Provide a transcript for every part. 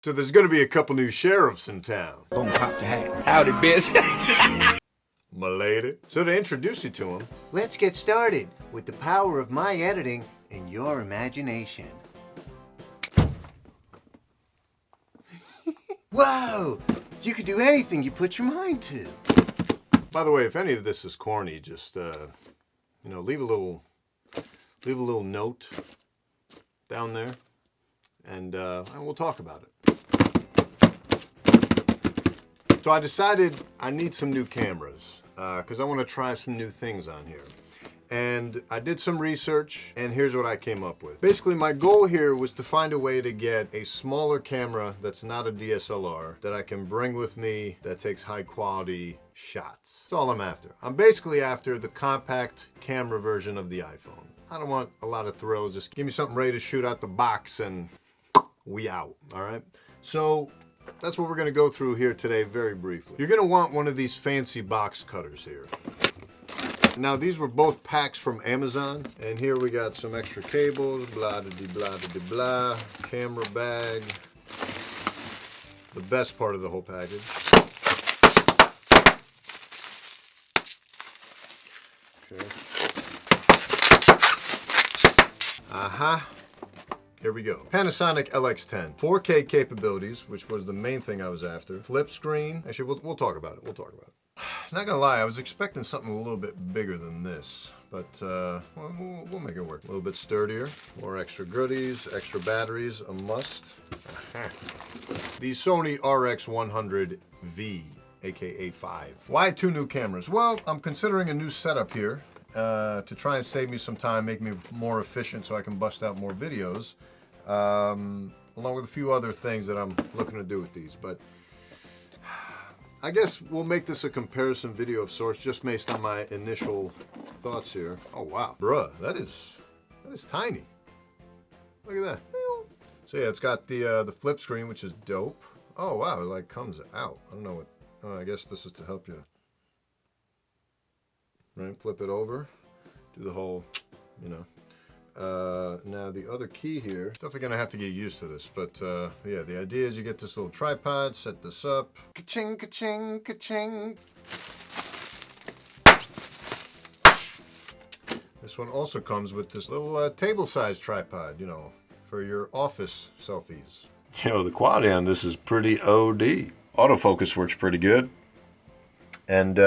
So there's going to be a couple new sheriffs in town. Boom, pop the hat. Howdy, bitch. My lady. So to introduce you to them, Let's get started with the power of my editing and your imagination. Whoa! You could do anything you put your mind to. by the way, if any of this is corny, just leave a little note down there, and we'll talk about it. So I decided I need some new cameras because I want to try some new things on here. And I did some research, and here's what I came up with. Basically, my goal here was to find a way to get a smaller camera that's not a DSLR that I can bring with me that takes high quality shots. That's all I'm after. I'm basically after the compact camera version of the iPhone. I don't want a lot of thrills. Just give me something ready to shoot out the box and we out, all right? So that's what we're gonna go through here today very briefly. You're gonna want one of these fancy box cutters here. Now these were both packs from Amazon, and here we got some extra cables, blah da blah da blah, camera bag, the best part of the whole package. Okay. Here we go. Panasonic LX10, 4K capabilities, which was the main thing I was after. Flip screen. Actually, we'll talk about it. We'll talk about it. Not gonna lie, I was expecting something a little bit bigger than this, but we'll make it work. A little bit sturdier, more extra goodies, extra batteries, a must. The Sony RX100 V, aka 5. Why two new cameras? Well, I'm considering a new setup here to try and save me some time, make me more efficient so I can bust out more videos, along with a few other things that I'm looking to do with these. But I guess we'll make this a comparison video of sorts, just based on my initial thoughts here. Oh wow, bruh, that is tiny. Look at that. So yeah, it's got the flip screen, which is dope. Oh wow, it like comes out. I don't know what. Oh, I guess this is to help you. Right, flip it over, do the whole, now the other key here, definitely gonna have to get used to this, but yeah, the idea is you get this little tripod, set this up. Ka-ching, ka-ching, ka-ching. This one also comes with this little table-sized tripod, for your office selfies. The quality on this is pretty OD. Autofocus works pretty good. And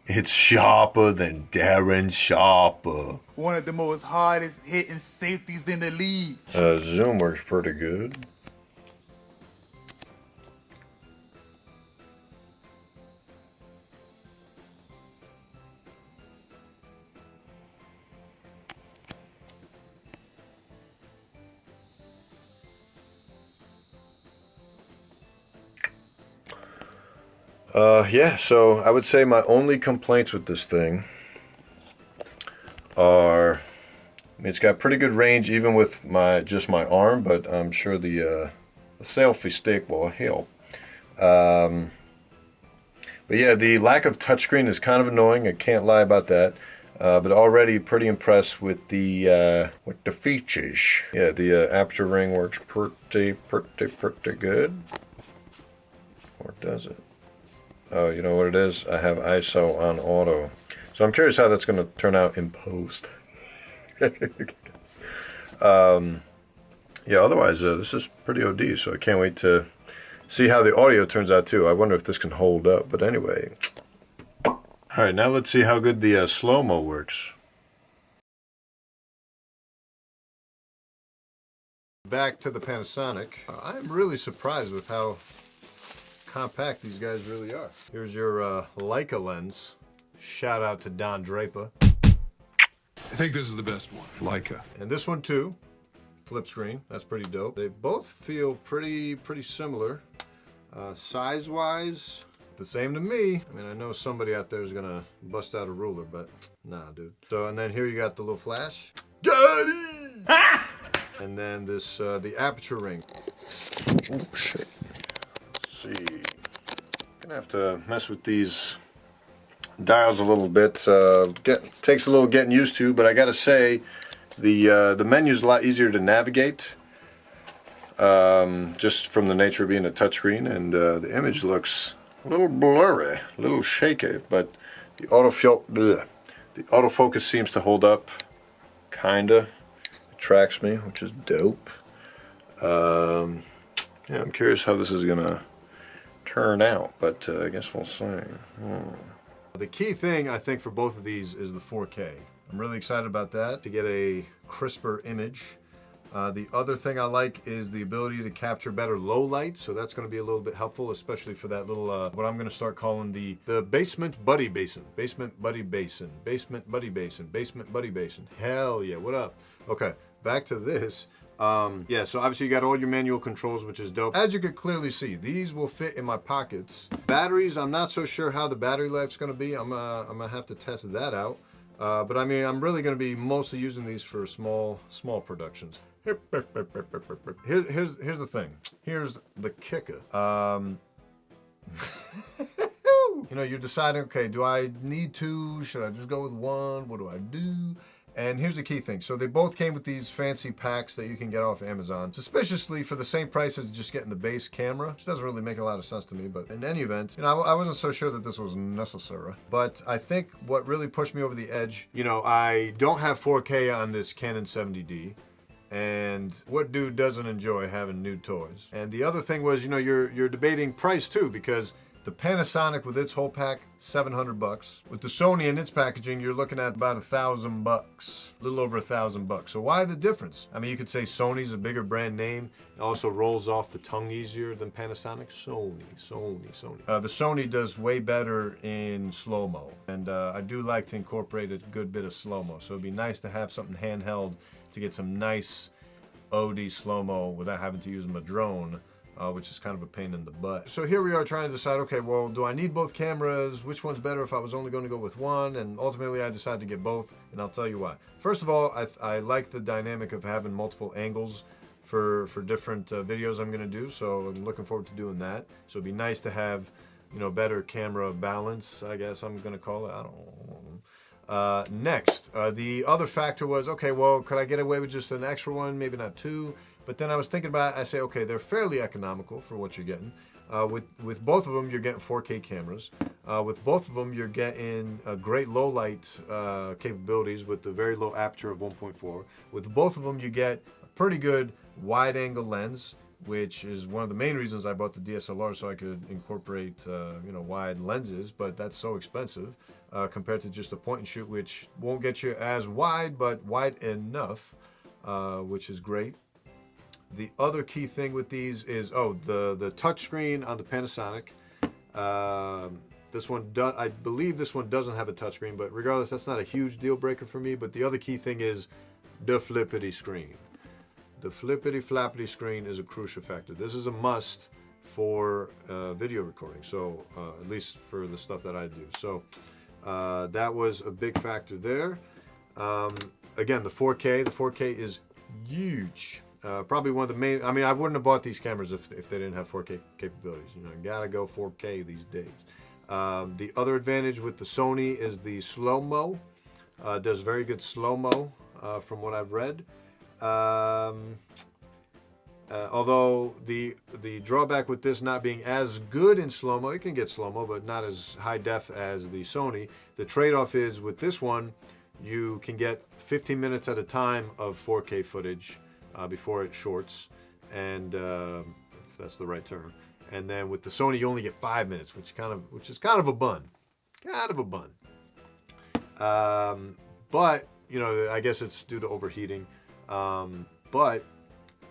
it's sharper than Darren Sharper. One of the most hardest hitting safeties in the league. Zoom works pretty good. Yeah, so I would say my only complaints with this thing are, it's got pretty good range even with just my arm, but I'm sure the selfie stick will help. But yeah, the lack of touchscreen is kind of annoying. I can't lie about that. But already pretty impressed with the features. Yeah, the aperture ring works pretty good. Or does it? Oh, you know what it is? I have ISO on auto. So I'm curious how that's going to turn out in post. Yeah, otherwise, this is pretty OD, so I can't wait to see how the audio turns out too. I wonder if this can hold up, but anyway. Alright, now let's see how good the slow-mo works. Back to the Panasonic. I'm really surprised with how compact these guys really are. Here's your Leica lens. Shout out to Don Draper. I think this is the best one, Leica. And this one too, flip screen. That's pretty dope. They both feel pretty similar. Size-wise, the same to me. I mean, I know somebody out there is gonna bust out a ruler, but nah, dude. So, and then here you got the little flash. Got it! And then this, the aperture ring. Oh shit. Let's see. Gonna have to mess with these dials a little bit. Takes a little getting used to, but I gotta say, the menu's a lot easier to navigate. just from the nature of being a touchscreen, and the image looks a little blurry, a little shaky, but the autofocus seems to hold up, kinda. It tracks me, which is dope. Yeah, I'm curious how this is gonna turn out, but I guess we'll see. The key thing I think for both of these is the 4K. I'm really excited about that, to get a crisper image. The other thing I like is the ability to capture better low light, so that's going to be a little bit helpful, especially for that little, what I'm going to start calling the basement buddy basin. Basement buddy basin. Basement buddy basin. Basement buddy basin. Hell yeah, what up? Okay, back to this. Yeah, so obviously you got all your manual controls, which is dope. As you can clearly see, these will fit in my pockets. Batteries, I'm not so sure how the battery life's going to be. I'm gonna have to test that out. But I mean, I'm really going to be mostly using these for small productions. Here's the thing. Here's the kicker. You know, you're deciding, okay, do I need two? Should I just go with one? What do I do? And here's the key thing. So they both came with these fancy packs that you can get off Amazon, suspiciously for the same price as just getting the base camera, which doesn't really make a lot of sense to me. But in any event, you know, I wasn't so sure that this was necessary. But I think what really pushed me over the edge, you know, I don't have 4K on this Canon 70D. And what dude doesn't enjoy having new toys? And the other thing was, you know, you're debating price too, because the Panasonic with its whole pack, $700. With the Sony and its packaging, you're looking at about $1,000, a little over $1,000. So why the difference? I mean, you could say Sony's a bigger brand name. It also rolls off the tongue easier than Panasonic. Sony. The Sony does way better in slow-mo. And I do like to incorporate a good bit of slow-mo. So it'd be nice to have something handheld to get some nice OD slow-mo without having to use a drone, which is kind of a pain in the butt. So here we are trying to decide, okay, well, do I need both cameras? Which one's better if I was only going to go with one? And ultimately I decided to get both, and I'll tell you why. First of all, I like the dynamic of having multiple angles for different videos I'm going to do, so I'm looking forward to doing that. So it'd be nice to have, you know, better camera balance, I guess I'm going to call it. I don't know. Next, the other factor was, okay, well, could I get away with just an extra one, maybe not two? But then I was thinking about it, I say, okay, they're fairly economical for what you're getting. With both of them, you're getting 4K cameras. With both of them, you're getting great low light capabilities with the very low aperture of 1.4. With both of them, you get a pretty good wide angle lens, which is one of the main reasons I bought the DSLR, so I could incorporate you know, wide lenses, but that's so expensive compared to just a point and shoot, which won't get you as wide, but wide enough, which is great. The other key thing with these is, the touchscreen on the Panasonic. This one does, I believe this one doesn't have a touchscreen, but regardless, that's not a huge deal breaker for me. But the other key thing is the flippity screen. The flippity flappity screen is a crucial factor. This is a must for video recording, so at least for the stuff that I do. So that was a big factor there. Again, the 4K is huge. Probably one of the main, I mean, I wouldn't have bought these cameras if they didn't have 4K capabilities. You know, you gotta go 4K these days. The other advantage with the Sony is the slow-mo. Does very good slow-mo from what I've read. Although the drawback with this not being as good in slow-mo, it can get slow-mo, but not as high def as the Sony. The trade-off is with this one, you can get 15 minutes at a time of 4K footage before it shorts, and if that's the right term. And then with the Sony, you only get 5 minutes, which is kind of a bun. But you know, I guess it's due to overheating. But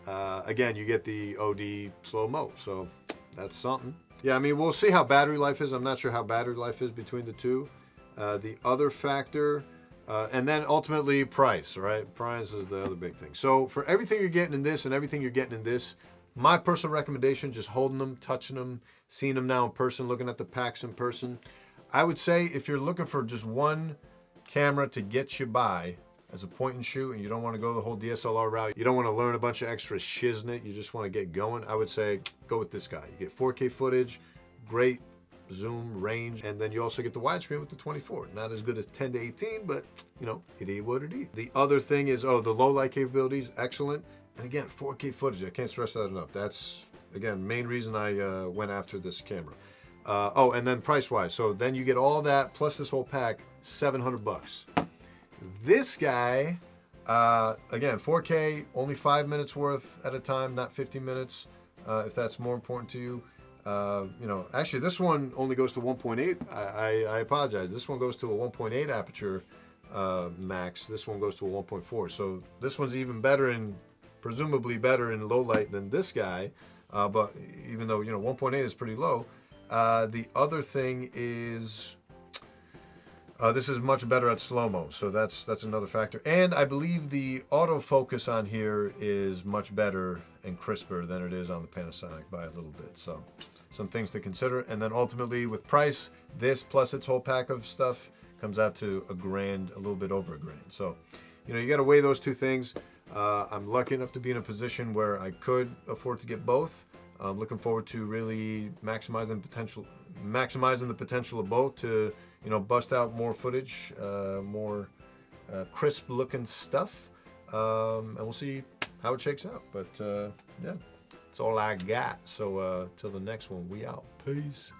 again, you get the OD slow-mo, so that's something. Yeah, I mean, we'll see how battery life is. I'm not sure how battery life is between the two. The other factor, and then ultimately price, right? Price is the other big thing. So for everything you're getting in this and everything you're getting in this, my personal recommendation, just holding them, touching them, seeing them now in person, looking at the packs in person, I would say if you're looking for just one camera to get you by as a point and shoot, and you don't want to go the whole DSLR route, you don't want to learn a bunch of extra shiznit, you just want to get going, I would say go with this guy. You get 4K footage, great zoom range, and then you also get the widescreen with the 24. Not as good as 10 to 18, but you know, it is what it is. The other thing is, the low light capabilities, excellent. And again, 4K footage, I can't stress that enough. That's, again, main reason I went after this camera. Oh, and then price-wise. So then you get all that, plus this whole pack, $700. This guy, again, 4K, only 5 minutes worth at a time, not 50 minutes, if that's more important to you. You know, actually, this one only goes to 1.8. I apologize. This one goes to a 1.8 aperture max. This one goes to a 1.4. So this one's even better and presumably better in low light than this guy. But even though, you know, 1.8 is pretty low. The other thing is this is much better at slow-mo, so that's another factor. And I believe the autofocus on here is much better and crisper than it is on the Panasonic by a little bit. So some things to consider. And then ultimately with price, this plus its whole pack of stuff comes out to $1,000, a little bit over $1,000. So, you know, you got to weigh those two things. I'm lucky enough to be in a position where I could afford to get both. I'm looking forward to really maximizing the potential of both to, you know, bust out more footage, more crisp looking stuff, and we'll see how it shakes out. But yeah, that's all I got. So till the next one, we out. Peace.